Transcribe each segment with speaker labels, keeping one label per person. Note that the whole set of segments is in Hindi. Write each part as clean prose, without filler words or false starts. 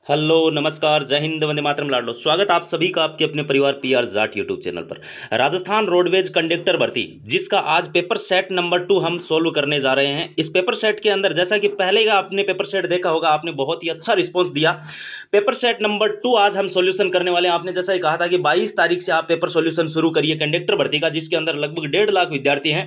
Speaker 1: हेलो नमस्कार जय हिंद वंदे मातरम लाडलो। स्वागत आप सभी का आपके अपने परिवार पीआर जाट यूट्यूब चैनल पर। राजस्थान रोडवेज कंडक्टर भर्ती जिसका आज पेपर सेट नंबर 2 हम सोल्व करने जा रहे हैं। इस पेपर सेट के अंदर जैसा कि पहले का आपने पेपर सेट देखा होगा, आपने बहुत ही अच्छा रिस्पॉन्स दिया। पेपर सेट नंबर 2 आज हम सॉल्यूशन करने वाले हैं। आपने जैसा ही कहा था कि 22 तारीख से आप पेपर सॉल्यूशन शुरू करिए कंडक्टर भर्ती का, जिसके अंदर लगभग 1.5 लाख विद्यार्थी हैं।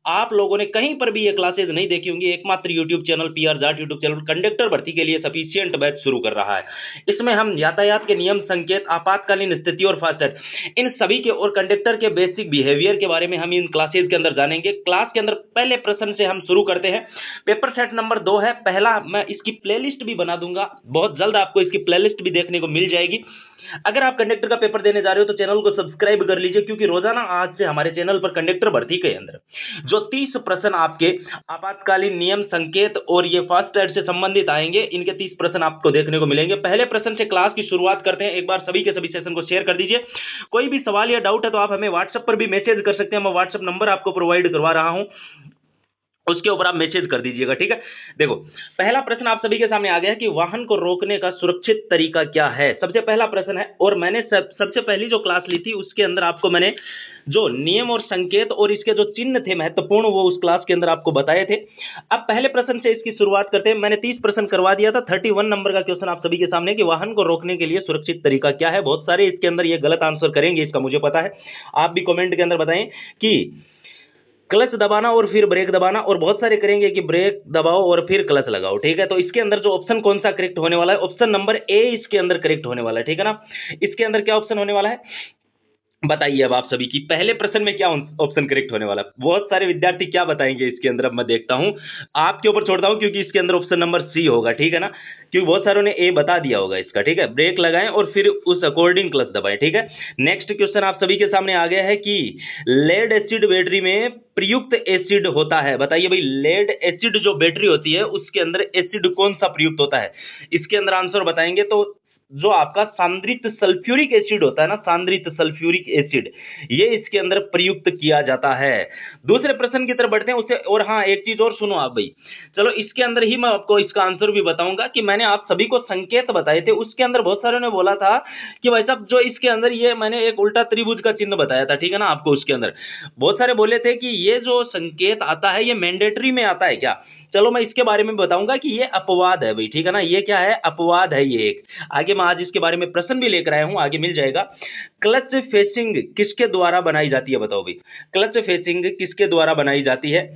Speaker 1: आप लोगों ने कहीं पर भी ये क्लासेज नहीं देखी होंगी। एकमात्र YouTube channel PR Jat YouTube channel conductor भर्ती के लिए सफिशियंट बैच शुरू कर रहा है। इसमें हम यातायात के नियम, संकेत, आपातकालीन स्थिति और फास्टैग, इन सभी के और कंडक्टर के बेसिक बिहेवियर के बारे में हम इन क्लासेज के अंदर जानेंगे। क्लास के अंदर पहले प्रश्न से हम शुरू करते हैं। पेपर सेट नंबर 2 है। पहला मैं इसकी प्लेलिस्ट भी बना दूंगा, बहुत जल्द आपको इसकी प्लेलिस्ट भी देखने को मिल जाएगी। अगर आप कंडक्टर का पेपर देने जा रहे हो तो चैनल को सब्सक्राइब कर लीजिए, क्योंकि रोजाना आज से हमारे चैनल पर कंडक्टर भर्ती के अंदर जो 30 प्रश्न आपके आपातकालीन नियम, संकेत और ये फास्टैग से संबंधित आएंगे, इनके 30 प्रश्न आपको देखने को मिलेंगे। पहले प्रश्न से क्लास की शुरुआत करते हैं। एक बार सभी के सभी सेशन को शेयर कर दीजिए। कोई भी सवाल या डाउट है तो आप हमें व्हाट्सएप पर भी मैसेज कर सकते हैं। मैं व्हाट्सएप नंबर आपको प्रोवाइड करवा रहा हूं, उसके ऊपर आप मैसेज कर दीजिएगा, ठीक है। देखो, पहला प्रश्न आप सभी के सामने आ गया है कि वाहन को रोकने का सुरक्षित तरीका क्या है। सबसे पहला प्रश्न है, और मैंने सबसे पहली जो क्लास ली थी उसके अंदर आपको मैंने जो नियम और संकेत और इसके जो चिन्ह थे महत्वपूर्ण, वो उस क्लास के अंदर आपको बताए थे। अब पहले प्रश्न से इसकी शुरुआत करते हैं। मैंने 30 प्रश्न करवा दिया था। 31 नंबर का क्वेश्चन आप सभी के सामने कि वाहन को रोकने के लिए सुरक्षित तरीका क्या है। बहुत सारे इसके अंदर ये गलत आंसर करेंगे, इसका मुझे पता है। आप भी कमेंट के अंदर बताएं कि क्लच दबाना और फिर ब्रेक दबाना, और बहुत सारे करेंगे कि ब्रेक दबाओ और फिर क्लच लगाओ, ठीक है। तो इसके अंदर जो ऑप्शन कौन सा करेक्ट होने वाला है, ऑप्शन नंबर ए इसके अंदर करेक्ट होने वाला है, ठीक है ना। इसके अंदर क्या ऑप्शन होने वाला है बताइए अब आप सभी की। पहले प्रश्न में क्या ऑप्शन करेक्ट होने वाला है, बहुत सारे विद्यार्थी क्या बताएंगे इसके अंदर, अब मैं देखता हूं, आपके ऊपर छोड़ता हूं, क्योंकि इसके अंदर ऑप्शन नंबर सी होगा, ठीक है ना, क्योंकि बहुत सारों ने ए बता दिया होगा इसका, ठीक है। ब्रेक लगाएं और फिर उस अकॉर्डिंग क्लच दबाएं, ठीक है। नेक्स्ट क्वेश्चन आप सभी के सामने आ गया है कि लेड एसिड बैटरी में प्रयुक्त एसिड होता है। बताइए भाई, लेड एसिड जो बैटरी होती है उसके अंदर एसिड कौन सा प्रयुक्त होता है। इसके अंदर आंसर बताएंगे तो जो आपका सांद्रित सल्फ्यूरिक एसिड होता है ना, सांद्रित सल्फ्यूरिक एसिड, ये इसके अंदर प्रयुक्त किया जाता है। दूसरे प्रश्न की तरफ बढ़ते हैं उसे। और हाँ, एक चीज और सुनो आप भाई, चलो इसके अंदर ही मैं आपको इसका आंसर भी बताऊंगा कि मैंने आप सभी को संकेत बताए थे, उसके अंदर बहुत सारों ने बोला था कि भाई साहब जो इसके अंदर ये मैंने एक उल्टा त्रिभुज का चिन्ह बताया था, ठीक है ना आपको। उसके अंदर बहुत सारे बोले थे कि ये जो संकेत आता है ये मैंडेटरी में आता है क्या। चलो मैं इसके बारे में बताऊंगा कि ये अपवाद है भाई, ठीक है ना। ये क्या है, अपवाद है ये एक। आगे मैं आज इसके बारे में प्रश्न भी लेकर आया हूं, आगे मिल जाएगा। क्लच फेसिंग किसके द्वारा बनाई जाती है, बताओ भाई, क्लच फेसिंग किसके द्वारा बनाई जाती है।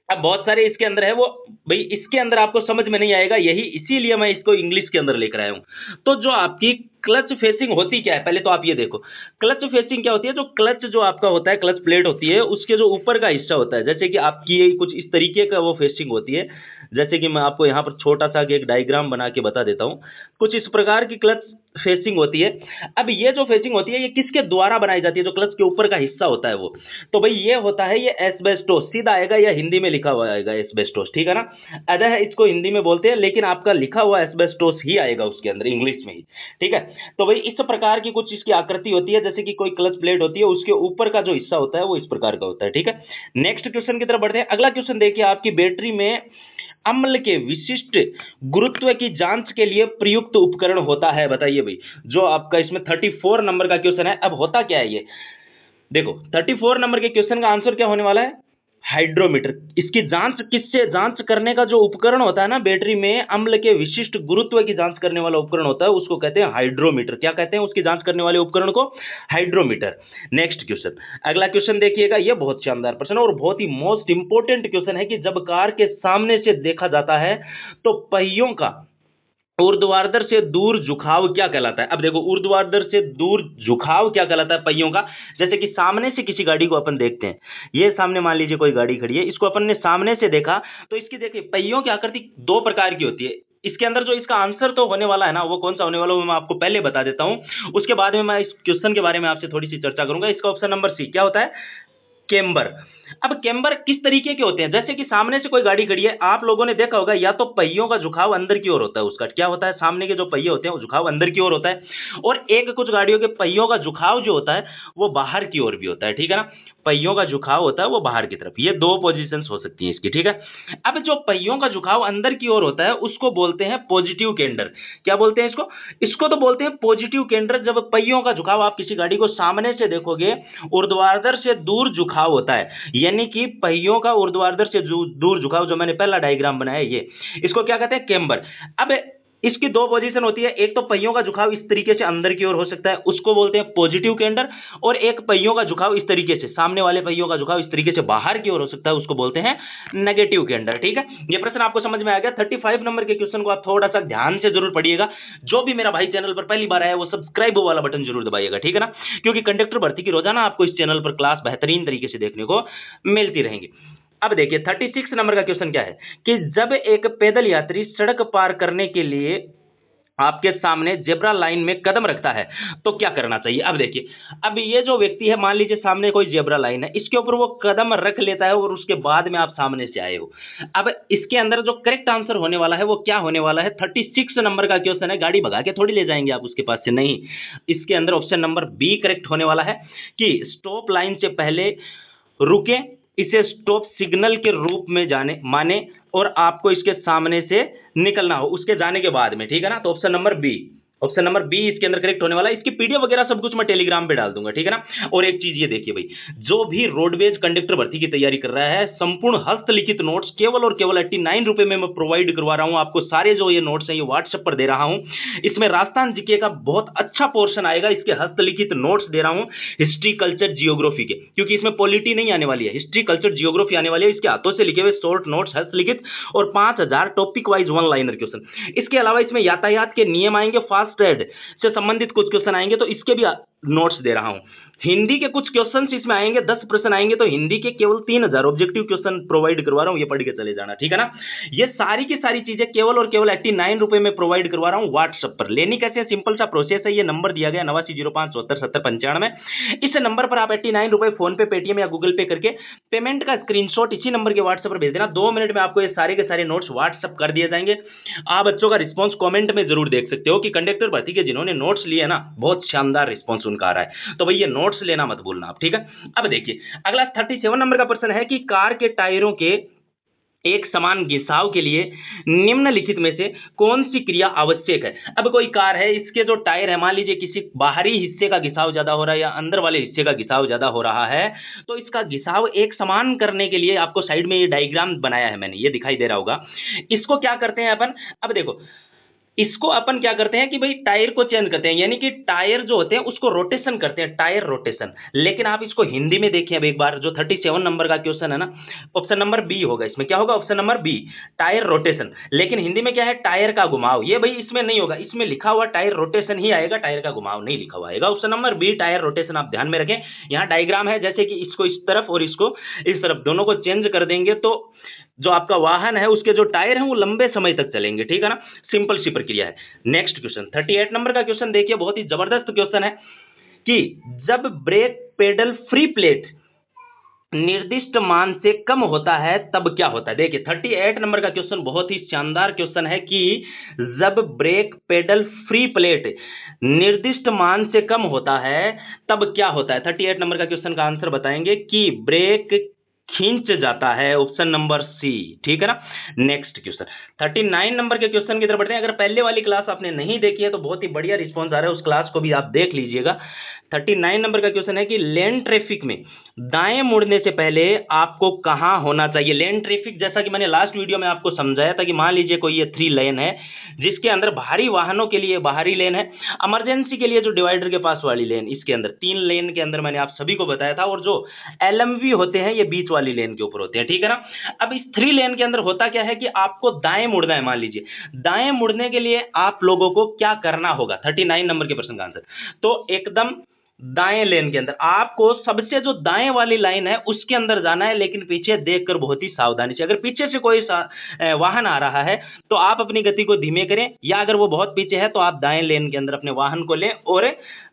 Speaker 1: अब बहुत सारे इसके अंदर है वो भाई, इसके अंदर आपको समझ में नहीं आएगा, यही इसीलिए मैं इसको इंग्लिश के अंदर लेकर आया हूं। तो जो आपकी क्लच फेसिंग होती क्या है, पहले तो आप ये देखो। क्लच फेसिंग क्या होती है, जो क्लच जो आपका होता है, क्लच प्लेट होती है, उसके जो ऊपर का हिस्सा होता है, जैसे कि आपकी ये कुछ इस तरीके का वो फेसिंग होती है। जैसे कि मैं आपको यहाँ पर छोटा सा एक डायग्राम बना के बता देता हूँ। कुछ इस प्रकार की क्लच फेसिंग होती है। अब ये जो फेसिंग होती है ये किसके द्वारा बनाई जाती है, जो क्लच के ऊपर का हिस्सा होता है वो, तो भाई ये होता है ये एस्बेस्टोस, सीधा आएगा या हिंदी में लिखा हुआ आएगा एस्बेस्टोस, ठीक है ना। अदह इसको हिंदी में बोलते हैं, लेकिन आपका लिखा हुआ एस्बेस्टोस ही आएगा उसके अंदर इंग्लिश में ही, ठीक है। तो भाई इस प्रकार की कुछ इसकी आकृति होती है, जैसे कि कोई क्लच प्लेट होती है, उसके ऊपर का जो हिस्सा होता है वो इस प्रकार का होता है, ठीक है। नेक्स्ट क्वेश्चन की तरफ बढ़ते हैं। अगला क्वेश्चन देखिए, आपकी बैटरी में अम्ल के विशिष्ट गुरुत्व की जांच के लिए प्रयुक्त उपकरण होता है। बताइए भाई, जो आपका इसमें 34 नंबर का क्वेश्चन है। अब होता क्या है ये देखो, 34 नंबर के क्वेश्चन का आंसर क्या होने वाला है, हाइड्रोमीटर। इसकी जांच किससे, जांच करने का जो उपकरण होता है ना बैटरी में, अम्ल के विशिष्ट गुरुत्व की जांच करने वाला उपकरण होता है, उसको कहते हैं हाइड्रोमीटर। क्या कहते हैं उसकी जांच करने वाले उपकरण को, हाइड्रोमीटर। नेक्स्ट क्वेश्चन, अगला क्वेश्चन देखिएगा, ये बहुत शानदार प्रश्न और बहुत ही मोस्ट इंपोर्टेंट क्वेश्चन है कि जब कार के सामने से देखा जाता है तो पहियों का ऊर्ध्वाधर से दूर झुकाव क्या कहलाता है। अब देखो, ऊर्ध्वाधर से दूर झुकाव क्या कहलाता है पहियों का। जैसे कि सामने से किसी गाड़ी को अपन देखते हैं, ये सामने मान लीजिए कोई गाड़ी खड़ी है, इसको अपन ने सामने से देखा, तो इसकी देखिए पहियों की आकृति दो प्रकार की होती है। इसके अंदर जो इसका आंसर तो होने वाला है ना, वो कौन सा होने वाला है वो मैं आपको पहले बता देता हूं, उसके बाद में मैं इस क्वेश्चन के बारे में आपसे थोड़ी सी चर्चा करूंगा। इसका ऑप्शन नंबर सी क्या होता है, केम्बर। अब केम्बर किस तरीके के होते हैं, जैसे कि सामने से कोई गाड़ी खड़ी है, आप लोगों ने देखा होगा, या तो पहियों का झुकाव अंदर की ओर होता है, उसका क्या होता है, सामने के जो पहिए होते हैं वो झुकाव अंदर की ओर होता है, और एक कुछ गाड़ियों के पहियों का झुकाव जो होता है वो बाहर की ओर भी होता है, ठीक है ना। पहियों का झुकाव होता है वो बाहर की तरफ। ये दो पोजीशंस हो सकती हैं इसकी, ठीक है। अब जो पहियों का झुकाव अंदर की ओर होता है उसको बोलते हैं पॉजिटिव केंडर। क्या बोलते हैं इसको? इसको तो बोलते हैं पॉजिटिव केंडर। जब पहियों का झुकाव आप किसी गाड़ी को सामने से देखोगे, ऊर्ध्वाधर से दूर झुकाव होता है, यानी कि पहियों का ऊर्ध्वाधर से दूर झुकाव, जो मैंने पहला डायग्राम बनाया ये, इसको क्या कहते हैं? केम्बर। अब इसकी दो पोजीशन होती है, एक तो पहियों का झुकाव इस तरीके से अंदर की ओर हो सकता है, उसको बोलते हैं पॉजिटिव केंडर, और एक पहियों का झुकाव इस तरीके से, सामने वाले पहियों का झुकाव इस तरीके से बाहर की ओर हो सकता है, उसको बोलते हैं नेगेटिव केंडर, ठीक है। ये प्रश्न आपको समझ में आ गया। 35 नंबर के क्वेश्चन को आप थोड़ा सा ध्यान से जरूर पढ़िएगा। जो भी मेरा भाई चैनल पर पहली बार आया वो सब्सक्राइब वाला बटन जरूर दबाइएगा, ठीक है ना, क्योंकि कंडक्टर भर्ती की रोजाना आपको इस चैनल पर क्लास बेहतरीन तरीके से देखने को मिलती रहेंगी। अब देखिए 36 नंबर का क्वेश्चन क्या है कि जब एक पैदल यात्री सड़क पार करने के लिए आपके सामने जेब्रा लाइन में कदम रखता है तो क्या करना चाहिए? अब देखिए, अब ये जो व्यक्ति है, मान लीजिए सामने कोई जेब्रा लाइन है, इसके ऊपर वो कदम रख लेता है और उसके बाद में आप सामने से आए हो। अब इसके अंदर जो करेक्ट आंसर होने वाला है वो क्या होने वाला है? 36 नंबर का क्वेश्चन है। गाड़ी भगा के थोड़ी ले जाएंगे आप उसके पास से, नहीं। इसके अंदर ऑप्शन नंबर बी करेक्ट होने वाला है कि स्टॉप लाइन से पहले रुके, इसे स्टॉप सिग्नल के रूप में जाने माने, और आपको इसके सामने से निकलना हो उसके जाने के बाद में, ठीक है ना। तो option number B, option number B इसके अंदर करेक्ट होने वाला है। इसकी पीडीएफ वगैरह सब कुछ मैं टेलीग्राम पे डाल दूंगा, ठीक है ना। और एक चीज ये देखिए भाई, जो भी रोडवेज कंडक्टर भर्ती की तैयारी कर रहा है, संपूर्ण हस्तलिखित नोट्स केवल और केवल 89 रुपए में मैं प्रोवाइड करवा रहा हूं आपको। सारे जो ये नोट्स हैं ये व्हाट्सएप पर दे रहा हूं। इसमें राजस्थान जीके का बहुत अच्छा पोर्शन आएगा, इसके हस्तलिखित नोट्स दे रहा हूं, हिस्ट्री कल्चर जियोग्राफी के, क्योंकि इसमें पॉलिटी नहीं आने वाली है, हिस्ट्री कल्चर जियोग्राफी आने वाली है। इसके हाथों से लिखे हुए शॉर्ट नोट्स हस्तलिखित और 5000 topic wise one liner question. इसके अलावा इसमें यातायात के नियम आएंगे, फास्ट ट्रेड से संबंधित कुछ क्वेश्चन आएंगे, तो इसके भी नोट्स दे रहा हूं। हिंदी के कुछ क्वेश्चन इसमें आएंगे, 10 प्रश्न आएंगे, तो हिंदी के केवल 3000 ऑब्जेक्टिव क्वेश्चन प्रोवाइड करवा रहा हूं, ये पढ़ के चले जाना, ठीक है ना। ये सारी की सारी चीजें केवल और केवल 89 रुपए में प्रोवाइड करवा रहा हूं व्हाट्सएप पर। लेनी कैसे? सिंपल सा प्रोसेस है, ये नंबर दिया गया 8905747095। इस नंबर पर आप 89 रुपए फोन पे, पेटीएम या गूगल पे करके पेमेंट का स्क्रीनशॉट इसी नंबर के व्हाट्सएप पर भेज देना। 2 मिनट में आपको ये सारे के सारे नोट्स व्हाट्सएप कर दिए जाएंगे। आप बच्चों का रिस्पॉन्स कमेंट में जरूर देख सकते हो कि कंडक्टर भर्ती के जिन्होंने नोट्स लिए ना, बहुत शानदार रिस्पॉन्स उनका आ रहा है। तो भाई ये नोट्स लेना मत भूलना आप, ठीक है। अब देखिए अगला 37 नंबर का प्रश्न है कि कार के टायरों के एक समान घिसाव के लिए निम्नलिखित में से कौन सी क्रिया आवश्यक है? अब कोई कार है, इसके जो टायर है, मान लीजिए किसी बाहरी हिस्से का घिसाव ज्यादा हो रहा है या अंदर वाले हिस्से का घिसाव ज्यादा हो रहा है, तो इसका घिसाव एक समान करने के लिए आपको साइड में ये डायग्राम बनाया है मैंने, ये दिखाई दे रहा होगा। इसको क्या करते हैं अपन? अब देखो, इसको अपन क्या करते हैं कि भाई टायर को चेंज करते हैं, यानी कि टायर जो होते हैं उसको रोटेशन करते हैं, टायर रोटेशन। लेकिन आप इसको हिंदी में देखिए अब एक बार, जो 37 नंबर का क्वेश्चन है ना, ऑप्शन नंबर बी होगा इसमें। क्या होगा? Option number B, tyre rotation. लेकिन हिंदी में क्या है? टायर का घुमाव। ये भाई इसमें नहीं होगा, इसमें लिखा हुआ टायर रोटेशन ही आएगा, टायर का घुमाव नहीं लिखा हुआ आएगा। Option number B, tyre rotation, आप ध्यान में रखें। यहाँ डायग्राम है, जैसे कि इसको इस तरफ और इसको इस तरफ, दोनों को चेंज कर देंगे तो जो आपका वाहन है उसके जो टायर हैं वो लंबे समय तक चलेंगे, ठीक है ना। सिंपल सी प्रक्रिया है। नेक्स्ट क्वेश्चन 38 नंबर का क्वेश्चन देखिए, बहुत ही जबरदस्त क्वेश्चन है कि जब ब्रेक पेडल फ्री प्लेट निर्दिष्ट मान से कम होता है तब क्या होता है? देखिए 38 नंबर का क्वेश्चन बहुत ही शानदार क्वेश्चन है कि जब ब्रेक पेडल फ्री प्लेट निर्दिष्ट मान से कम होता है तब क्या होता है? 38 नंबर का क्वेश्चन का आंसर बताएंगे कि ब्रेक खींच जाता है, ऑप्शन नंबर सी, ठीक है ना। नेक्स्ट क्वेश्चन 39 नंबर के क्वेश्चन की तरफ बढ़ते हैं। अगर पहले वाली क्लास आपने नहीं देखी है तो बहुत ही बढ़िया रिस्पॉन्स आ रहा है, उस क्लास को भी आप देख लीजिएगा। 39 नंबर का क्वेश्चन है कि लेन ट्रैफिक में दाएं मुड़ने से पहले आपको कहां होना चाहिए? लेन ट्रैफिक, जैसा कि मैंने लास्ट वीडियो में आपको समझाया था कि मान लीजिए कोई ये 3 लेन है जिसके अंदर भारी वाहनों के लिए बाहरी लेन है, इमरजेंसी के लिए जो डिवाइडर के पास वाली लेन, इसके अंदर 3 लेन के अंदर मैंने आप सभी को बताया था, और जो एलएमवी होते हैं ये बीच वाली लेन के ऊपर होते हैं, ठीक है ना। अब इस 3 लेन के अंदर होता क्या है कि आपको दाएं मुड़ना है। मान लीजिए दाएं मुड़ने के लिए आप लोगों को क्या करना होगा? 39 नंबर के प्रश्न का आंसर, तो एकदम दाएं लेन के अंदर आपको सबसे जो दाएं वाली लाइन है उसके अंदर जाना है, लेकिन पीछे देखकर बहुत ही सावधानी से। अगर पीछे से कोई वाहन आ रहा है तो आप अपनी गति को धीमे करें, या अगर वो बहुत पीछे है तो आप दाएं लेन के अंदर अपने वाहन को लें और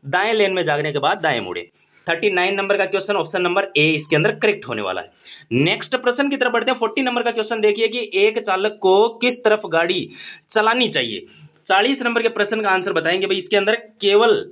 Speaker 1: दाएं लेन में जाने के बाद दाएं मुड़े। 39 नंबर का क्वेश्चन ऑप्शन नंबर ए इसके अंदर करेक्ट होने वाला है। नेक्स्ट प्रश्न की तरफ बढ़ते हैं। 40 नंबर का क्वेश्चन देखिए कि एक चालक को किस तरफ गाड़ी चलानी चाहिए? 40 नंबर के प्रश्न का आंसर बताएंगे भाई। इसके अंदर केवल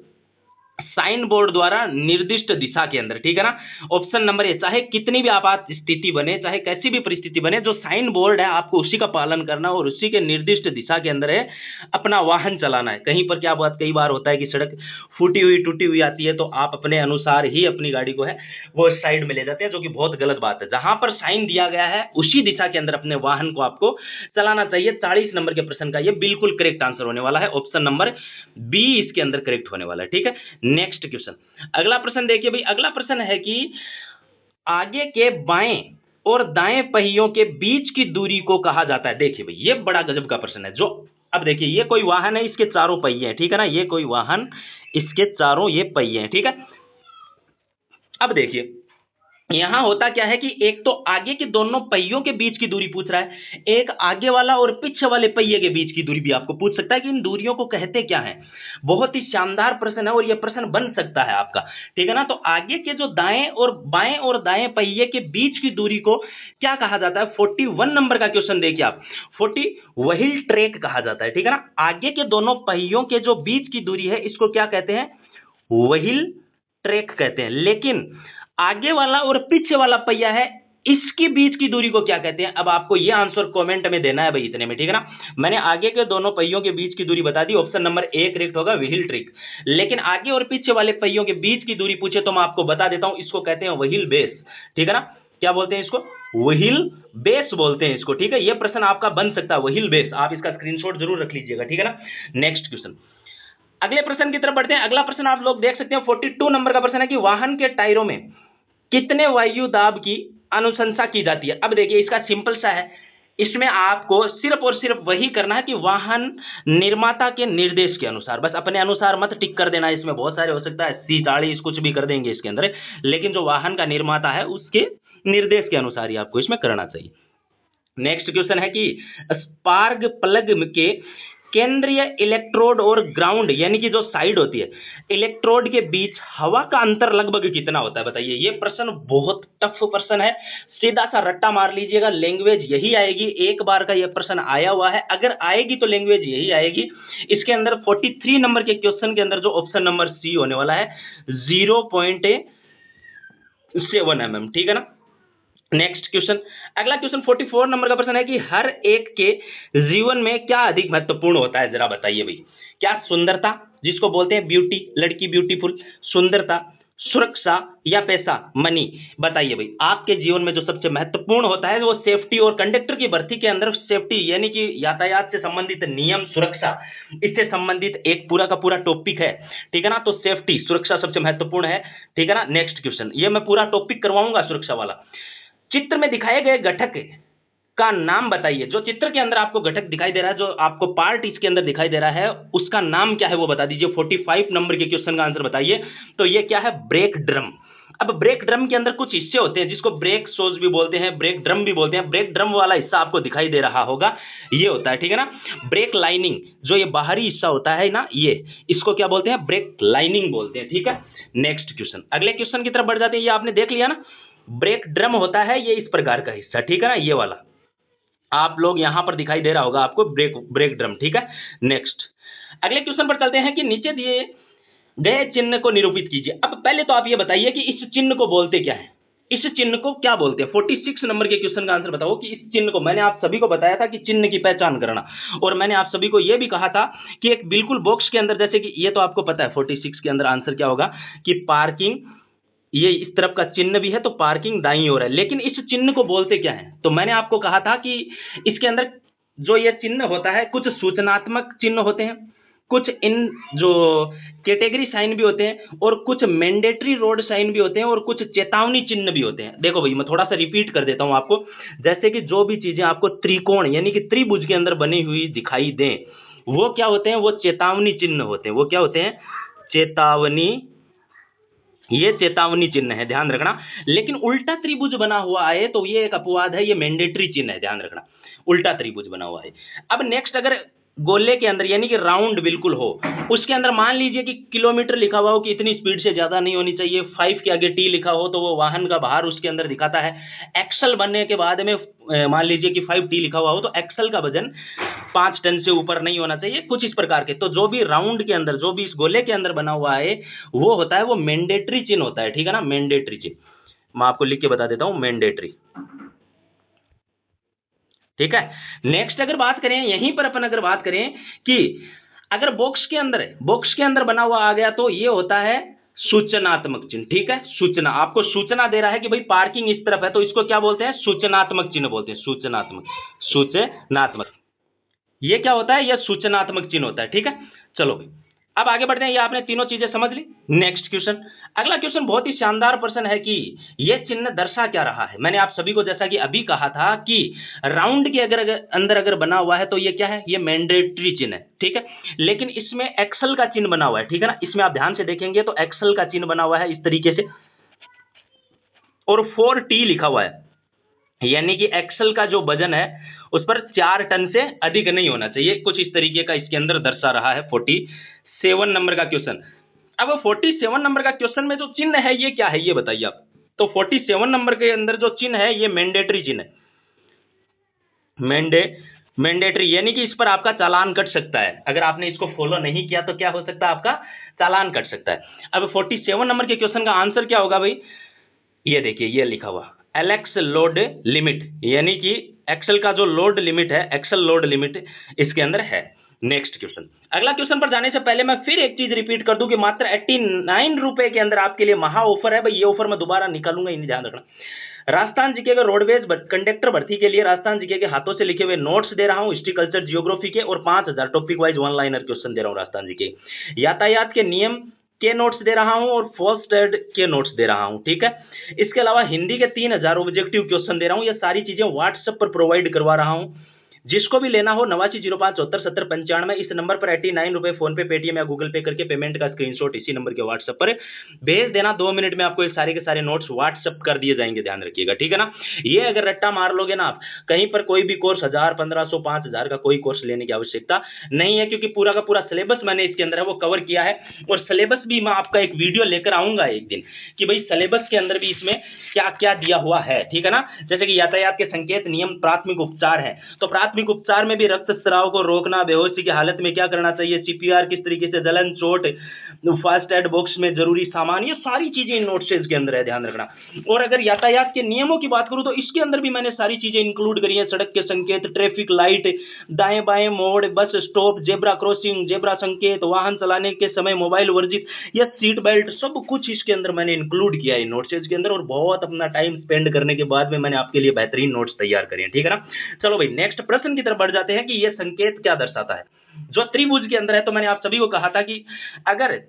Speaker 1: साइन बोर्ड द्वारा निर्दिष्ट दिशा के अंदर, ठीक है ना। ऑप्शन नंबर ए, चाहे कितनी भी आपात स्थिति बने, चाहे कैसी भी परिस्थिति बने, जो साइन बोर्ड है आपको उसी का पालन करना और उसी के निर्दिष्ट दिशा के अंदर है अपना वाहन चलाना है। कहीं पर क्या बात, कई बार होता है कि सड़क फूटी हुई टूटी हुई आती है तो आप अपने अनुसार ही अपनी गाड़ी को है वो साइड में ले जाते हैं, जो कि बहुत गलत बात है। जहां पर साइन दिया गया है उसी दिशा के अंदर अपने वाहन को आपको चलाना चाहिए। 40 नंबर के प्रश्न का ये बिल्कुल करेक्ट आंसर होने वाला है, ऑप्शन नंबर बी इसके अंदर करेक्ट होने वाला है, ठीक है। नेक्स्ट क्वेश्चन, अगला प्रश्न देखिए भाई। अगला प्रश्न है कि आगे के बाएं और दाएं पहियों के बीच की दूरी को कहा जाता है। देखिए भाई ये बड़ा गजब का प्रश्न है। जो अब देखिए ये कोई वाहन है, इसके चारों पहिए हैं, ठीक है ना। ये कोई वाहन, इसके चारों ये पहिए हैं, ठीक है। अब देखिए यहां होता क्या है कि एक तो आगे के दोनों पहियों के बीच की दूरी पूछ रहा है, एक आगे वाला और पीछे वाले पहिए के बीच की दूरी भी आपको पूछ सकता है कि इन दूरियों को कहते क्या है। बहुत ही शानदार प्रश्न है और यह प्रश्न बन सकता है आपका, ठीक है ना। तो आगे के जो दाएं और बाएं और दाएं पहिए के बीच की दूरी को क्या कहा जाता है। 41 नंबर का क्वेश्चन देखिए आप, 40 व्हील ट्रैक कहा जाता है, ठीक है ना। आगे के दोनों पहियों के जो बीच की दूरी है इसको क्या कहते हैं, व्हील ट्रैक कहते हैं। लेकिन आगे वाला और पीछे वाला पहिया है, इसके बीच की दूरी को क्या कहते हैं। अब आपको ये आंसर कमेंट में देना है भाई इतने में, ठीक है ना। मैंने आगे के दोनों पहियों के बीच की दूरी बता दी, ऑप्शन नंबर ए करेक्ट होगा, व्हील ट्रैक। लेकिन आगे और पीछे वाले पहियों के बीच की दूरी पूछे तो मैं आपको बता देता हूं, इसको कहते हैं व्हील बेस, ठीक है ना। क्या बोलते हैं इसको, व्हील बेस बोलते हैं इसको, ठीक है। ये प्रश्न आपका बन सकता है व्हील बेस, आप इसका स्क्रीनशॉट जरूर रख लीजिएगा, ठीक है ना। नेक्स्ट क्वेश्चन, अगले प्रश्न की तरफ बढ़ते हैं। अगला प्रश्न आप लोग देख सकते हैं 42 नंबर का प्रश्न है कि वाहन के टायरों में कितने वायु दाब की अनुशंसा की जाती है। अब देखिए इसका सिंपल सा है, इसमें आपको सिर्फ और सिर्फ वही करना है कि वाहन निर्माता के निर्देश के अनुसार, बस अपने अनुसार मत टिक कर देना। इसमें बहुत सारे हो सकता है 80 40 कुछ भी कर देंगे इसके अंदर, लेकिन जो वाहन का निर्माता है उसके निर्देश के अनुसार ही आपको इसमें करना चाहिए। नेक्स्ट क्वेश्चन है कि स्पार्क प्लग के केंद्रीय इलेक्ट्रोड और ग्राउंड यानी कि जो साइड होती है इलेक्ट्रोड के बीच हवा का अंतर लगभग कितना होता है, बताइए। ये प्रश्न बहुत टफ प्रश्न है, सीधा सा रट्टा मार लीजिएगा, लैंग्वेज यही आएगी। एक बार का ये प्रश्न आया हुआ है, अगर आएगी तो लैंग्वेज यही आएगी। इसके अंदर 43 नंबर के क्वेश्चन के अंदर जो ऑप्शन नंबर सी होने वाला है 0.7 mm, ठीक है ना। नेक्स्ट क्वेश्चन, अगला क्वेश्चन 44 नंबर का प्रश्न है कि हर एक के जीवन में क्या अधिक महत्वपूर्ण होता है, जरा बताइए भाई। क्या सुंदरता, जिसको बोलते हैं ब्यूटी, लड़की ब्यूटीफुल, सुंदरता, सुरक्षा या पैसा, मनी। बताइए भाई आपके जीवन में जो सबसे महत्वपूर्ण होता है वो सेफ्टी और कंडक्टर की भर्ती के अंदर सेफ्टी यानी कि यातायात से संबंधित नियम, सुरक्षा, इससे संबंधित एक पूरा का पूरा टॉपिक है, ठीक है ना। तो सेफ्टी, सुरक्षा सबसे महत्वपूर्ण है, ठीक है ना। नेक्स्ट क्वेश्चन, ये मैं पूरा टॉपिक करवाऊंगा सुरक्षा वाला। चित्र में दिखाए गए घटक का नाम बताइए। जो चित्र के अंदर आपको घटक दिखाई दे रहा है, जो आपको पार्ट इसके अंदर दिखाई दे रहा है, उसका नाम क्या है वो बता दीजिए। 45 नंबर के क्वेश्चन का आंसर बताइए। तो ये क्या है, ब्रेक ड्रम। अब ब्रेक ड्रम के अंदर कुछ हिस्से होते हैं जिसको ब्रेक शोज भी बोलते हैं, ब्रेक ड्रम भी बोलते हैं। ब्रेक ड्रम वाला हिस्सा आपको दिखाई दे रहा होगा, ये होता है, ठीक है ना। ब्रेक लाइनिंग, जो ये बाहरी हिस्सा होता है ना, ये इसको क्या बोलते हैं, ब्रेक लाइनिंग बोलते हैं, ठीक है। नेक्स्ट क्वेश्चन, अगले क्वेश्चन की तरफ बढ़ जाते हैं। ये आपने देख लिया ना, ब्रेक ड्रम होता है ये इस प्रकार का हिस्सा, ठीक है ना, ये वाला आप लोग यहां पर दिखाई दे रहा होगा आपको ब्रेक ड्रम, ठीक है। नेक्स्ट अगले क्वेश्चन पर चलते हैं कि नीचे दिए गए चिन्ह को निरूपित कीजिए। अब पहले तो आप ये बताइए कि इस चिन्ह को बोलते क्या है, इस चिन्ह को क्या बोलते हैं। 46 नंबर के क्वेश्चन का आंसर बताओ कि इस चिन्ह को, मैंने आप सभी को बताया था कि चिन्ह की पहचान करना, और मैंने आप सभी को यह भी कहा था कि एक बिल्कुल बॉक्स के अंदर, जैसे कि ये तो आपको पता है 46 के अंदर आंसर क्या होगा कि पार्किंग, ये इस तरफ का चिन्ह भी है तो पार्किंग दाईं ओर है। लेकिन इस चिन्ह को बोलते क्या है, तो मैंने आपको कहा था कि इसके अंदर जो ये चिन्ह होता है, कुछ सूचनात्मक चिन्ह होते हैं, कुछ इन जो कैटेगरी साइन भी होते हैं, और कुछ मैंडेटरी रोड साइन भी होते हैं, और कुछ चेतावनी चिन्ह भी होते हैं। देखो भाई मैं थोड़ा सा रिपीट कर देता हूं आपको, जैसे कि जो भी चीजें आपको त्रिकोण यानी कि त्रिभुज के अंदर बनी हुई दिखाई दें, वो क्या होते हैं, वो चेतावनी चिन्ह होते हैं। वो क्या होते हैं, चेतावनी, ये चेतावनी चिन्ह है, ध्यान रखना। लेकिन उल्टा त्रिभुज बना हुआ है तो ये एक अपवाद है, ये मैंडेटरी चिन्ह है, ध्यान रखना, उल्टा त्रिभुज बना हुआ है। अब नेक्स्ट, अगर गोले के अंदर यानी कि राउंड बिल्कुल हो उसके अंदर मान लीजिए कि किलोमीटर लिखा हुआ हो कि इतनी स्पीड से ज्यादा नहीं होनी चाहिए, 5 के आगे टी लिखा हो तो वो वाहन का भार उसके अंदर दिखाता है। एक्सल बनने के बाद में मान लीजिए कि 5 टी लिखा हुआ हो तो एक्सल का वजन 5 टन से ऊपर नहीं होना चाहिए, कुछ इस प्रकार के। तो जो भी राउंड के अंदर, जो भी इस गोले के अंदर बना हुआ है वो होता है, वो मैंडेटरी चिन्ह होता है, ठीक है ना, मैंडेटरी चिन्ह। मैं आपको लिख के बता देता हूं, मैंडेटरी, ठीक है। नेक्स्ट अगर बात करें, यहीं पर अपन अगर बात करें कि अगर बॉक्स के अंदर बना हुआ आ गया तो ये होता है सूचनात्मक चिन्ह, ठीक है। सूचना, आपको सूचना दे रहा है कि भाई पार्किंग इस तरफ है, तो इसको क्या बोलते हैं, सूचनात्मक चिन्ह बोलते हैं, सूचनात्मक। ये क्या होता है, यह सूचनात्मक चिन्ह होता है, ठीक है। चलो भाई, अब आगे बढ़ते हैं, ये आपने तीनों चीजें समझ ली। नेक्स्ट क्वेश्चन, अगला क्वेश्चन बहुत ही शानदार प्रश्न है कि यह चिन्ह दर्शा क्या रहा है। मैंने आप सभी को जैसा कि अभी कहा था कि राउंड के अंदर अगर बना हुआ है तो ये क्या है, ये मैंडेटरी चिन्ह है, ठीक है। लेकिन इसमें एक्सल का चिन्ह बना हुआ है, ठीक है ना, इसमें आप ध्यान से देखेंगे तो एक्सल का चिन्ह बना हुआ है इस तरीके से, और 4T लिखा हुआ है, यानी कि एक्सल का जो वजन है उस पर 4 टन से अधिक नहीं होना चाहिए, कुछ इस तरीके का इसके अंदर दर्शा रहा है। 47 नंबर का क्वेश्चन। अब 47 नंबर का क्वेश्चन में जो चिन्ह है ये क्या है, ये बताइए आप। तो 47 नंबर के अंदर जो चिन्ह है ये मैंडेटरी चिन्ह है, मैंडेटरी, यानी कि इस पर आपका चालान कट सकता है। अगर आपने इसको फॉलो नहीं किया तो क्या हो सकता है, आपका चालान कट सकता है। अब 47 नंबर के क्वेश्चन का आंसर क्या होगा भाई, ये देखिए, ये लिखा हुआ एलेक्स लोड लिमिट, यानी कि एक्सल का जो लोड लिमिट है, एक्सल लोड लिमिट इसके अंदर है। नेक्स्ट क्वेश्चन, अगला क्वेश्चन पर जाने से पहले मैं फिर एक चीज रिपीट कर दूं कि मात्र 89 रुपए के अंदर आपके लिए महा ऑफर है भाई। ये ऑफर मैं दोबारा निकालूंगा, ये ध्यान रखना। राजस्थान जीके के रोडवेज कंडक्टर भर्ती के लिए राजस्थान जीके के हाथों से लिखे हुए नोट्स दे रहा हूं, हिस्ट्री कल्चर जियोग्राफी के, और 5000 topic wise one liner question दे रहा हूं राजस्थान जीके। यातायात के नियम के नोट्स दे रहा हूं और फर्स्ट एड के नोट्स दे रहा हूं, ठीक है। इसके अलावा हिंदी के 3000 ऑब्जेक्टिव क्वेश्चन दे रहा हूं। ये सारी चीजें व्हाट्सएप पर प्रोवाइड करवा रहा हूं। जिसको भी लेना हो 8905747095 इस नंबर पर 89 रुपए फोन पे, पेटीएम या गूगल पे करके पेमेंट का स्क्रीनशॉट इसी नंबर के व्हाट्सएप पर भेज देना। 2 मिनट में आपको ये सारे के सारे नोट्स व्हाट्सएप कर दिए जाएंगे, ध्यान रखिएगा, ठीक है ना। ये अगर रट्टा मार लोगे ना आप, कहीं पर कोई भी कोर्स 1000, 1500, 5000 का कोई कोर्स लेने की आवश्यकता नहीं है, क्योंकि पूरा का पूरा सिलेबस मैंने इसके अंदर है वो कवर किया है। और सिलेबस भी मैं आपका एक वीडियो लेकर आऊंगा एक दिन कि भाई सिलेबस के अंदर भी इसमें क्या क्या दिया हुआ है, ठीक है ना। जैसे कि यातायात के संकेत, नियम, प्राथमिक उपचार है, तो प्राथमिक उपचार में भी रक्तस्राव को रोकना, बेहोशी की हालत में क्या करना चाहिए, सीपीआर किस तरीके से, जलन, चोट, फास्ट एड बॉक्स में जरूरी सामान, ये सारी चीजें नोट्स के अंदर है, ध्यान रखना। और अगर यातायात के नियमों की बात करूं तो इसके अंदर भी मैंने सारी चीजें इंक्लूड करी है। सड़क के संकेत, ट्रैफिक लाइट, दाएं बाएं मोड़, bus stop, zebra crossing, zebra संकेत, वाहन चलाने के समय मोबाइल वर्जित, या सीट बेल्ट, सब कुछ इसके अंदर मैंने इंक्लूड किया है नोट्स के अंदर। और बहुत अपना टाइम स्पेंड करने के बाद में मैंने आपके लिए बेहतरीन नोट्स तैयार करे हैं, ठीक है ना। चलो भाई, नेक्स्ट प्रश्न की तरफ बढ़ जाते हैं कि यह संकेत क्या दर्शाता है। जो त्रिभुज के अंदर है, तो मैंने आप सभी को कहा था कि अगर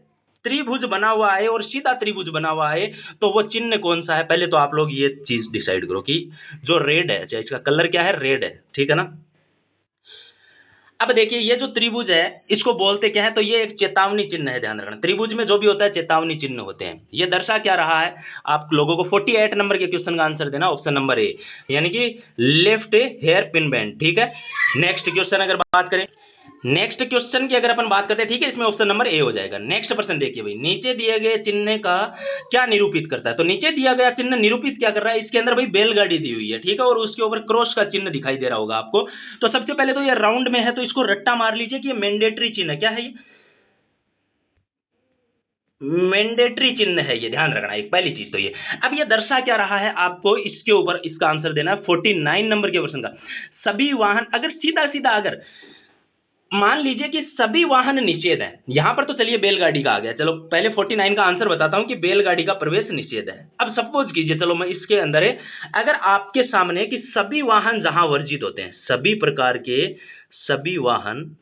Speaker 1: त्रिभुज बना हुआ है और सीधा त्रिभुज बना हुआ है तो वो चिन्ह कौन सा है। पहले तो आप लोग ये चीज डिसाइड करो कि जो रेड है, चाहे इसका कलर क्या है, रेड है, ठीक है ना। अब देखिए, ये जो त्रिभुज है इसको बोलते क्या है, तो ये एक चेतावनी चिन्ह है, ध्यान रखना। त्रिभुज में जो भी होता है चेतावनी चिन्ह होते हैं। ये दर्शा क्या रहा है, आप लोगों को 48 नंबर के क्वेश्चन का आंसर देना, ऑप्शन नंबर ए, यानी कि लेफ्ट हेयर पिन बैंड, ठीक है। नेक्स्ट क्वेश्चन अगर बात करें, नेक्स्ट क्वेश्चन की अगर अपन बात करते हैं, ठीक है, इसमें ऑप्शन नंबर ए हो जाएगा। नेक्स्ट प्रश्न देखिए भाई, नीचे दिए गए चिन्ह का क्या निरूपित करता है। तो नीचे दिया गया चिन्ह निरूपित क्या कर रहा है, इसके अंदर भाई बैलगाड़ी दी हुई है, ठीक है, और उसके ऊपर क्रॉस का चिन्ह दिखाई दे रहा होगा आपको। तो सबसे पहले तो ये राउंड में है, तो इसको रट्टा मार लीजिए कि ये मैंडेटरी चिन्ह क्या है, ये मैंडेटरी चिन्ह है, ये ध्यान रखना, एक पहली चीज तो ये। अब ये दर्शा क्या रहा है, आपको इसके ऊपर इसका आंसर देना है 49 नंबर के क्वेश्चन का। सभी वाहन, अगर सीधा सीधा अगर मान लीजिए कि सभी वाहन निषेध है, यहां पर तो चलिए बैलगाड़ी का आ गया, चलो पहले 49 का आंसर बताता हूं कि बैलगाड़ी का प्रवेश निषेध है। अब सपोज कीजिए, चलो मैं इसके अंदर है, अगर आपके सामने कि सभी वाहन जहां वर्जित होते हैं, सभी प्रकार के सभी वाहन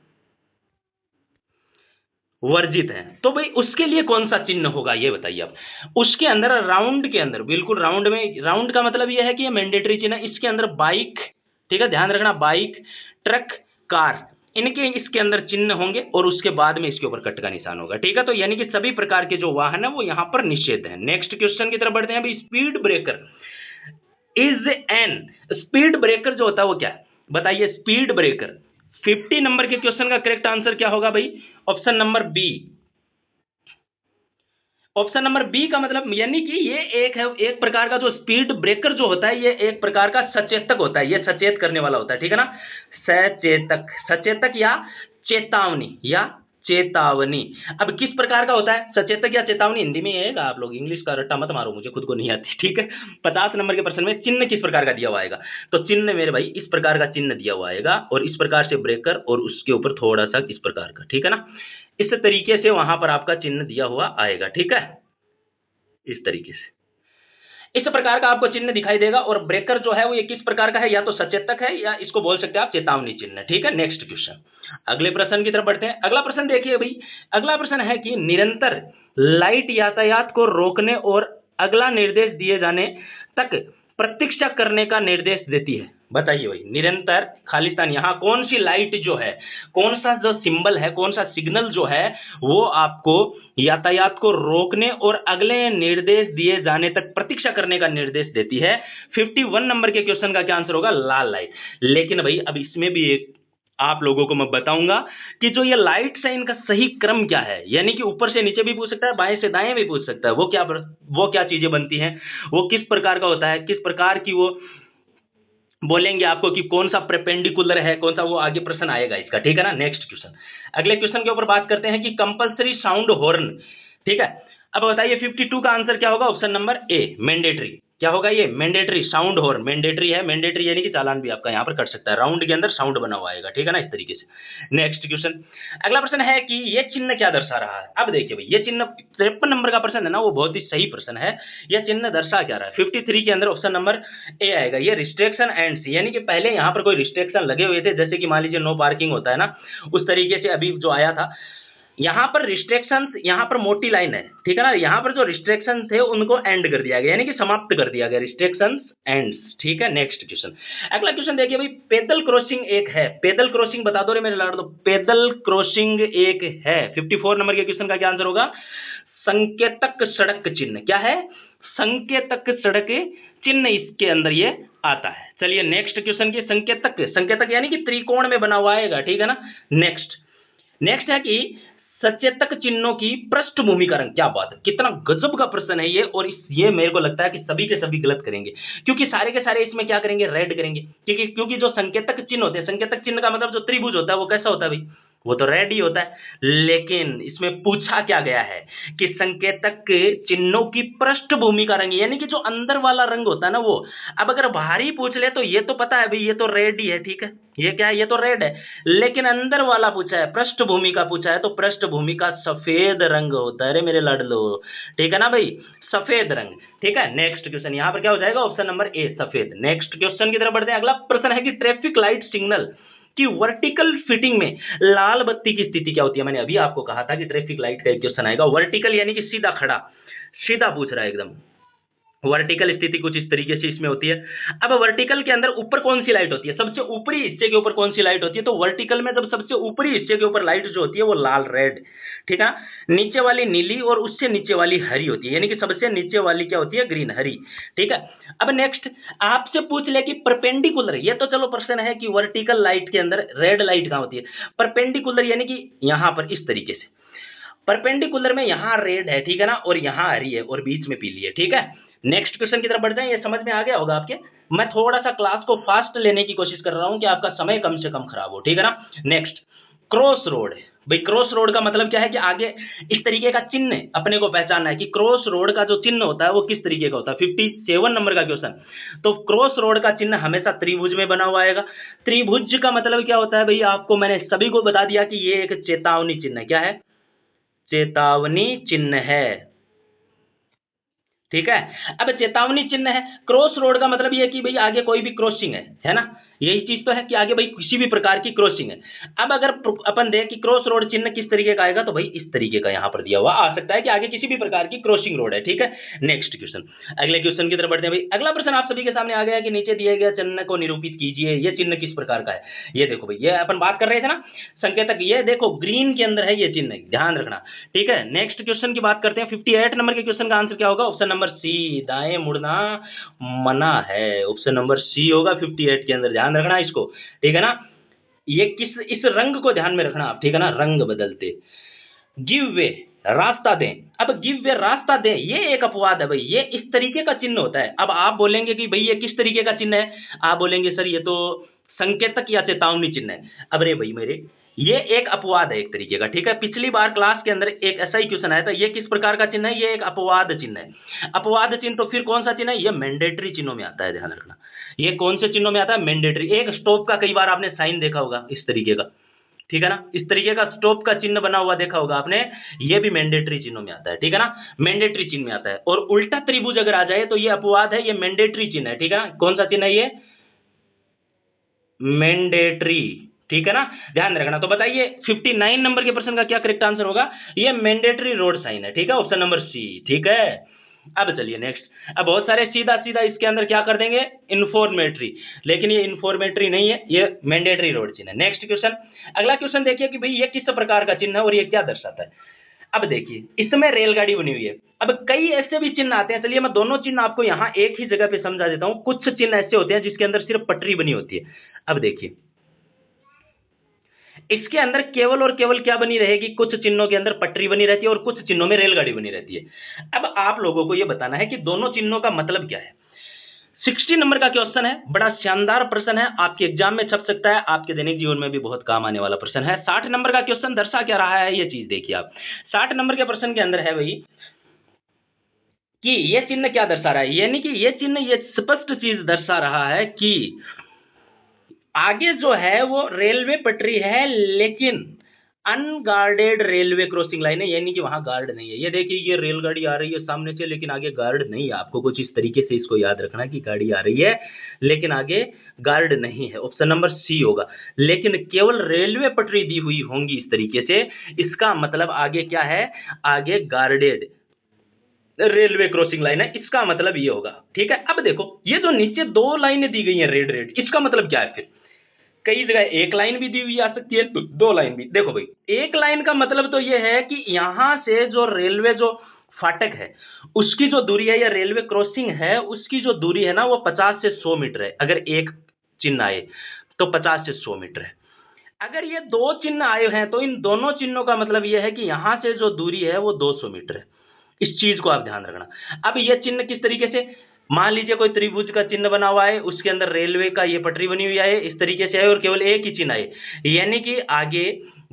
Speaker 1: वर्जित हैं, तो भाई उसके लिए कौन सा चिन्ह होगा, ये बताइए आप। उसके अंदर राउंड के अंदर, बिल्कुल राउंड में, राउंड का मतलब यह है कि ये मैंडेटरी चिन्ह है। इसके अंदर बाइक, ठीक है, ध्यान रखना, बाइक, ट्रक, कार, इनके इसके अंदर चिन्ह होंगे और उसके बाद में इसके ऊपर कट का निशान होगा, ठीक है। तो यानी कि सभी प्रकार के जो वाहन है वो यहां पर निषेध है। नेक्स्ट क्वेश्चन की तरफ बढ़ते हैं। अभी speed breaker is an, speed breaker जो होता है वो क्या है बताइए। स्पीड ब्रेकर 50 नंबर के क्वेश्चन का करेक्ट आंसर क्या होगा भाई? Option number B. Option number B का मतलब यानी कि ये एक है, एक प्रकार का जो स्पीड ब्रेकर जो होता है, ये एक प्रकार का सचेतक होता है, ये सचेत करने वाला होता है, ठीक है ना। सचेतक, सचेतक या चेतावनी, या चेतावनी। अब किस प्रकार का होता है सचेतक या चेतावनी? हिंदी में आएगा, आप लोग इंग्लिश का रट्टा मत मारो, मुझे खुद को नहीं आती, ठीक है। 50 नंबर के प्रश्न में चिन्ह किस प्रकार का दिया हुआ आएगा? तो चिन्ह मेरे भाई इस प्रकार का चिन्ह दिया हुआ आएगा, और इस प्रकार से ब्रेकर, और उसके ऊपर थोड़ा सा इस प्रकार का, ठीक है ना। इस तरीके से वहां पर आपका चिन्ह दिया हुआ आएगा, ठीक है, इस तरीके से इस प्रकार का आपको चिन्ह दिखाई देगा। और ब्रेकर जो है वो ये किस प्रकार का है? या तो सचेतक है, या इसको बोल सकते हैं आप चेतावनी चिन्ह, ठीक है। नेक्स्ट क्वेश्चन, अगले प्रश्न की तरफ बढ़ते हैं। अगला प्रश्न देखिए भाई, अगला प्रश्न है कि निरंतर लाइट यातायात को रोकने और अगला निर्देश दिए जाने तक प्रतीक्षा करने का निर्देश देती है। बताइए भाई, निरंतर खालिस्तान, यहाँ कौन सी लाइट जो है, कौन सा जो सिंबल है, कौन सा सिग्नल जो है, वो आपको यातायात को रोकने और अगले निर्देश दिए जाने तक प्रतीक्षा करने का निर्देश देती है? 51 नंबर के क्वेश्चन का क्या आंसर होगा? लाल लाइट। लेकिन भाई अब इसमें भी एक आप लोगों को मैं बताऊंगा कि जो ये लाइट्स है इनका सही क्रम क्या है, यानी कि ऊपर से नीचे भी पूछ सकता है, बाएं से दाएं भी पूछ सकता है, वो क्या चीजें बनती हैं, वो किस प्रकार का होता है, किस प्रकार की वो बोलेंगे आपको कि कौन सा परपेंडिकुलर है, कौन सा, वो आगे प्रश्न आएगा इसका, ठीक है ना। नेक्स्ट क्वेश्चन, अगले क्वेश्चन के ऊपर बात करते हैं कि कंपलसरी साउंड हॉर्न, ठीक है। अब बताइए 52 का आंसर क्या होगा? Option number A, mandatory. क्या होगा ये? मैंडेटरी साउंड हॉर्न, मैंडेटरी है, मैंडेटरी यानी कि चालान भी आपका यहां पर कट सकता है, राउंड के अंदर साउंड बना हुआ आएगा, ठीक है ना, इस तरीके से। नेक्स्ट क्वेश्चन, अगला प्रश्न है कि ये चिन्ह क्या दर्शा रहा है? अब देखिए भाई, ये चिन्ह 53 नंबर का प्रश्न है ना, वो बहुत ही सही प्रश्न है। यह चिन्ह दर्शा क्या रहा है? 53 के अंदर ऑप्शन नंबर ए आएगा, ये रिस्ट्रिक्शन एंड्स, यानी कि पहले यहाँ पर कोई रिस्ट्रिक्शन लगे हुए थे, जैसे कि मान लीजिए नो पार्किंग होता है ना, उस तरीके से अभी जो आया था, यहाँ पर रिस्ट्रिक्शंस, यहाँ पर मोटी लाइन है, ठीक है ना, यहाँ पर जो रिस्ट्रिक्शन थे उनको एंड कर दिया गया, यानी कि समाप्त कर दिया गया, रिस्ट्रिक्शंस एंड्स, ठीक है। नेक्स्ट क्वेश्चन, अगला क्वेश्चन देखिए भाई, पैदल क्रॉसिंग एक है, पैदल क्रॉसिंग बता दो रे मेरे लाड़, तो पैदल क्रॉसिंग एक है। 54 नंबर के क्वेश्चन का क्या आंसर होगा? संकेतक सड़क चिन्ह। क्या है? संकेतक सड़क चिन्ह इसके अंदर ये आता है। चलिए नेक्स्ट क्वेश्चन की, संकेतक, संकेतक यानी कि त्रिकोण में बना हुआ आएगा, ठीक है ना। नेक्स्ट, नेक्स्ट है कि सचेतक चिन्हों की पृष्ठभूमि का रंग। क्या बात है, कितना गजब का प्रश्न है ये, और ये मेरे को लगता है कि सभी के सभी गलत करेंगे, क्योंकि सारे के सारे इसमें क्या करेंगे? रेड करेंगे, क्योंकि जो संकेतक चिन्ह होते हैं, संकेतक चिन्ह का मतलब जो त्रिभुज होता है वो कैसा होता है भाई? वो तो रेड ही होता है। लेकिन इसमें पूछा क्या गया है कि संकेतक चिन्हों की पृष्ठभूमि का रंग, यानी कि जो अंदर वाला रंग होता है ना वो। अब अगर बाहर ही पूछ ले तो ये तो पता है भाई, ये तो रेड ही है, ठीक है, ये क्या है? ये तो रेड है। लेकिन अंदर वाला पूछा है, पृष्ठभूमि का पूछा है, तो पृष्ठभूमि का सफेद रंग होता है रे मेरे लाडलो, ठीक है ना भाई, सफेद रंग, ठीक है। नेक्स्ट क्वेश्चन, यहाँ पर क्या हो जाएगा? ऑप्शन नंबर ए, सफेद। नेक्स्ट क्वेश्चन की तरफ बढ़ते हैं। अगला प्रश्न है कि ट्रैफिक लाइट सिग्नल कि वर्टिकल फिटिंग में लाल बत्ती की स्थिति क्या होती है? मैंने अभी आपको कहा था कि ट्रैफिक लाइट का एक क्वेश्चन आएगा, वर्टिकल यानी कि सीधा खड़ा, सीधा पूछ रहा है एकदम। वर्टिकल स्थिति कुछ इस तरीके से इसमें होती है। अब वर्टिकल के अंदर ऊपर कौन सी लाइट होती है? सबसे ऊपरी हिस्से के ऊपर कौन सी लाइट होती है? तो वर्टिकल में जब सबसे ऊपरी हिस्से के ऊपर लाइट जो होती है वो लाल, रेड, ठीक है। नीचे वाली नीली, और उससे नीचे वाली हरी होती है, यानी कि सबसे नीचे वाली क्या होती है? ग्रीन, हरी, ठीक है। अब नेक्स्ट आपसे पूछ ले कि परपेंडिकुलर, ये तो चलो प्रश्न है कि वर्टिकल लाइट के अंदर रेड लाइट कहाँ होती है, परपेंडिकुलर यानी कि यहां पर इस तरीके से, परपेंडिकुलर में यहां रेड है, ठीक है ना, और यहां हरी है, और बीच में पीली है, ठीक है। नेक्स्ट क्वेश्चन की तरफ बढ़ते हैं। ये समझ में आ गया होगा आपके, मैं थोड़ा सा क्लास को फास्ट लेने की कोशिश कर रहा हूं कि आपका समय कम से कम खराब हो, ठीक है ना। Next, cross road. भाई क्रॉस रोड का मतलब क्या है कि आगे इस तरीके का चिन्ह अपने को पहचानना है कि क्रॉस रोड का जो चिन्ह होता है वो किस तरीके का होता है। 57 नंबर का क्वेश्चन, तो क्रॉस रोड का चिन्ह हमेशा त्रिभुज में बना हुआ आएगा। त्रिभुज का मतलब क्या होता है भाई? आपको मैंने सभी को बता दिया कि ये एक चेतावनी चिन्ह है। क्या है? चेतावनी चिन्ह है, ठीक है। अब चेतावनी चिन्ह है, क्रॉस रोड का मतलब ये है कि भाई आगे कोई भी क्रॉसिंग है ना, यही चीज तो है कि आगे भाई किसी भी प्रकार की क्रॉसिंग है। अब अगर अपन देख कि क्रॉस रोड चिन्ह किस तरीके का आएगा, तो भाई इस तरीके का यहां पर दिया हुआ आ सकता है कि आगे किसी भी प्रकार की क्रॉसिंग रोड है, ठीक है। नेक्स्ट क्वेश्चन, अगले क्वेश्चन की तरफ बढ़ते हैं भाई। अगला प्रश्न आप सभी के सामने आ गया कि नीचे दिए गए चिन्ह को निरूपित कीजिए। ये चिन्ह किस प्रकार का है? ये देखो भाई, ये अपन बात कर रहे थे ना संकेतक, ये देखो ग्रीन के अंदर है ये चिन्ह, ध्यान रखना, ठीक है। नेक्स्ट क्वेश्चन की बात करते हैं। 58 नंबर के क्वेश्चन का आंसर क्या होगा? ऑप्शन नंबर सी, दाएं मुड़ना मना है, ऑप्शन नंबर सी होगा 58 के अंदर, ध्यान रखना इसको, ठीक है ना। ये किस, इस रंग को ध्यान में रखना आप, ठीक है ना, रंग बदलते। गिव वे, रास्ता दें। अब गिव वे, रास्ता दें, ये एक अपवाद है भाई, ये इस तरीके का चिन्ह होता है। अब आप बोलेंगे कि भाई ये किस तरीके का चिन्ह है, आप बोलेंगे सर ये तो संकेतक या चेतावनी चिन्ह है। अब रे भाई मेरे, ये एक अपवाद है एक तरीके का, ठीक है। पिछली बार क्लास के अंदर एक ऐसा ही क्वेश्चन आया था, ये किस प्रकार का चिन्ह है, ये एक अपवाद चिन्ह है। अपवाद चिन्ह तो फिर कौन सा चिन्ह है, ये मैंडेटरी चिन्हों में आता है, ध्यान रखना। ये कौन से चिन्हों में आता है, मैंडेटरी। एक स्टॉप का कई बार आपने साइन देखा होगा इस तरीके का, ठीक है ना, इस तरीके का स्टॉप का चिन्ह बना हुआ देखा होगा आपने, ये भी मैंडेटरी चिन्हों में आता है, ठीक है ना, मैंडेटरी चिन्ह में आता है। और उल्टा त्रिभुज अगर आ जाए तो ये अपवाद है, ये मैंडेटरी चिन्ह है, ठीक है ना। कौन सा चिन्ह है ये, मैंडेटरी, ठीक है ना, ध्यान रखना। तो बताइए 59 नंबर के प्रश्न का क्या करेक्ट आंसर होगा, ये मैंडेटरी रोड साइन है, ठीक है, ऑप्शन नंबर सी, ठीक है। अब चलिए नेक्स्ट, अब बहुत सारे सीधा सीधा इसके अंदर क्या कर देंगे, इन्फॉर्मेटरी, लेकिन ये इन्फॉर्मेटरी नहीं है, ये मैंडेटरी रोड चिन्ह है। नेक्स्ट क्वेश्चन, अगला क्वेश्चन देखिए कि भाई ये किस प्रकार का चिन्ह है और ये क्या दर्शाता है। अब देखिए इसमें रेलगाड़ी बनी हुई है। अब कई ऐसे भी चिन्ह आते हैं, चलिए मैं दोनों चिन्ह आपको यहाँ एक ही जगह पे समझा देता हूँ। कुछ चिन्ह ऐसे होते हैं जिसके अंदर सिर्फ पटरी बनी होती है। अब देखिए इसके अंदर केवल और केवल क्या बनी रहेगी, कुछ चिन्हों के अंदर पटरी बनी रहती है और कुछ चिन्हों में रेलगाड़ी बनी रहती है। अब आप लोगों को यह बताना है कि दोनों चिन्हों का मतलब क्या है। 60 नंबर का क्वेश्चन है, बड़ा शानदार प्रश्न है, आपके एग्जाम में छप सकता है, आपके दैनिक जीवन में भी बहुत काम आने वाला प्रश्न है। 60 नंबर का क्वेश्चन दर्शा क्या रहा है, ये चीज देखिए आप। 60 नंबर के प्रश्न के अंदर है भाई कि ये चिन्ह क्या दर्शा रहा है, यानी कि ये चिन्ह ये स्पष्ट चीज दर्शा रहा है कि आगे जो है वो रेलवे पटरी है, लेकिन अनगार्डेड रेलवे क्रॉसिंग लाइन है, यानी कि वहां गार्ड नहीं है। ये देखिए ये रेलगाड़ी आ रही है सामने से, लेकिन आगे गार्ड नहीं है। आपको कुछ इस तरीके से इसको याद रखना कि गाड़ी आ रही है लेकिन आगे गार्ड नहीं है, ऑप्शन नंबर सी होगा। लेकिन केवल रेलवे पटरी दी हुई होंगी इस तरीके से, इसका मतलब आगे क्या है, आगे गार्डेड रेलवे क्रॉसिंग लाइन है, इसका मतलब ये होगा, ठीक है। अब देखो ये जो नीचे दो लाइनें दी गई हैं रेड रेड, इसका मतलब क्या है, फिर कई जगह एक लाइन भी दी हुई आ सकती है, दो लाइन भी। देखो भाई एक लाइन का मतलब तो ये है कि यहां से जो रेलवे जो फाटक है उसकी जो दूरी है या रेलवे क्रॉसिंग है उसकी जो दूरी है ना वो 50 से 100 मीटर है। अगर एक चिन्ह आए तो 50 से 100 मीटर है। अगर ये दो चिन्ह आए हैं तो इन दोनों चिन्हों का मतलब ये है कि यहां से जो दूरी है वो 200 मीटर है। इस चीज को आप ध्यान रखना। अब ये चिन्ह किस तरीके से, मान लीजिए कोई त्रिभुज का चिन्ह बना हुआ है, उसके अंदर रेलवे का ये पटरी बनी हुई है, इस तरीके से है और केवल एक ही चिन्ह है, यानी कि आगे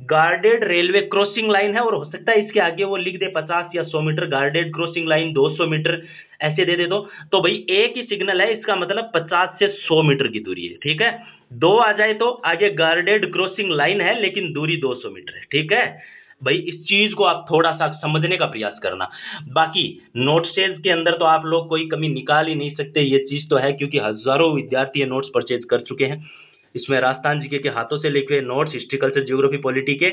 Speaker 1: गार्डेड रेलवे क्रॉसिंग लाइन है। और हो सकता है इसके आगे वो लिख दे 50 या 100 metre, guarded crossing line 200 metre ऐसे दे दे तो भाई एक ही सिग्नल है, इसका मतलब 50 से 100 मीटर की दूरी है, ठीक है। दो आ जाए तो आगे गार्डेड क्रॉसिंग लाइन है लेकिन दूरी 200 मीटर है, ठीक है भाई। इस चीज को आप थोड़ा सा समझने का प्रयास करना। बाकी नोट्सेज के अंदर तो आप लोग कोई कमी निकाल ही नहीं सकते, ये चीज तो है, क्योंकि हजारों विद्यार्थी ये नोट्स परचेज कर चुके हैं। इसमें राजस्थान जीके के हाथों से लिखे notes, history culture geography polity के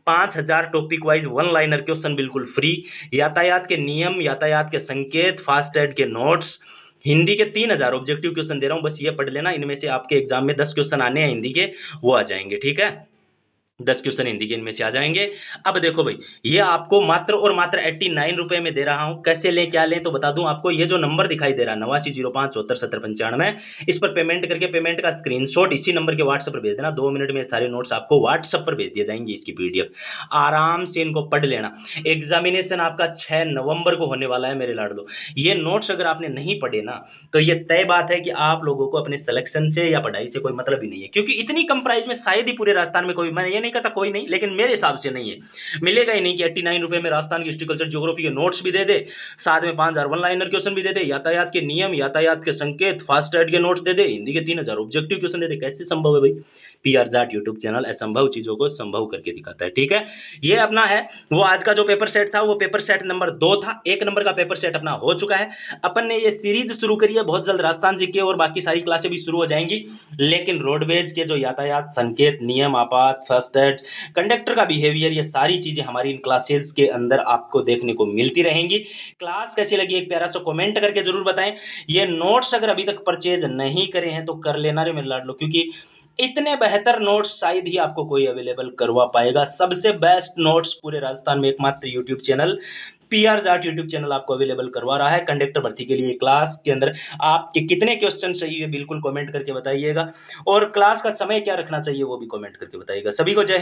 Speaker 1: 5000 topic wise one liner question बिल्कुल फ्री, यातायात के नियम, यातायात के संकेत, फास्टैग के नोट्स, हिंदी के 3000 ऑब्जेक्टिव क्वेश्चन दे रहा हूं, बस ये पढ़ लेना। इनमें से आपके एग्जाम में 10 क्वेश्चन आने हैं हिंदी के, वो आ जाएंगे, ठीक है। 10 क्वेश्चन हिंदी के इनमें से आ जाएंगे। अब देखो भाई ये आपको मात्र और मात्र 89 रुपए में दे रहा हूं। कैसे लें क्या लें तो बता दूं आपको। ये जो नंबर दिखाई दे रहा है 8905747095, इस पर पेमेंट करके पेमेंट का स्क्रीनशॉट इसी नंबर के व्हाट्सएप पर भेज देना। 2 मिनट में सारे नोट्स आपको व्हाट्सएप पर भेज दिए जाएंगे, इसकी पीडीएफ आराम से इनको पढ़ लेना। एग्जामिनेशन आपका 6 नवंबर को होने वाला है मेरे लाडलो। ये नोट्स अगर आपने नहीं पढ़े ना तो ये तय बात है कि आप लोगों को अपने सिलेक्शन से या पढ़ाई से कोई मतलब ही नहीं है, क्योंकि इतनी कम प्राइस में शायद ही पूरे राजस्थान में कोई, मैं ये नहीं कहता कोई नहीं, लेकिन मेरे हिसाब से नहीं है, मिलेगा ही नहीं कि 89 रुपए में राजस्थान की हिस्ट्री कल्चर ज्योग्राफी के नोट्स भी दे दे, साथ में 5000 वन लाइनर क्वेश्चन भी दे दे, यातायात के नियम, यातायात के संकेत, फास्टैग के नोट्स दे दे, हिंदी के 3000 ऑब्जेक्टिव क्वेश्चन दे दे। कैसे संभव है भाई। पीआर जाट यूट्यूब चैनल असंभव चीजों को संभव करके दिखाता है, ठीक है। ये अपना है वो आज का जो पेपर सेट था, वो पेपर सेट नंबर 2 था। 1 नंबर का पेपर सेट अपना हो चुका है। अपन ने ये सीरीज शुरू करी है, बहुत जल्द राजस्थान जीके और बाकी सारी क्लासें भी शुरू हो जाएंगी। लेकिन रोडवेज के जो यातायात संकेत, नियम, आपात, फास्टैग, कंडक्टर का बिहेवियर, ये सारी चीजें हमारी इन क्लासेज के अंदर आपको देखने को मिलती रहेंगी। क्लास कैसी लगी एक प्यारा सा कमेंट करके जरूर बताएं। ये नोट्स अगर अभी तक परचेज नहीं करे हैं तो कर लेना रे मेरे लाडलो, क्योंकि इतने बेहतर नोट्स शायद ही आपको कोई अवेलेबल करवा पाएगा। सबसे बेस्ट नोट्स पूरे राजस्थान में एकमात्र YouTube channel PR Jat YouTube channel आपको अवेलेबल करवा रहा है कंडक्टर भर्ती के लिए। क्लास के अंदर आपके कितने क्वेश्चन चाहिए बिल्कुल कमेंट करके बताइएगा, और क्लास का समय क्या रखना चाहिए वो भी कमेंट करके बताइएगा। सभी को जय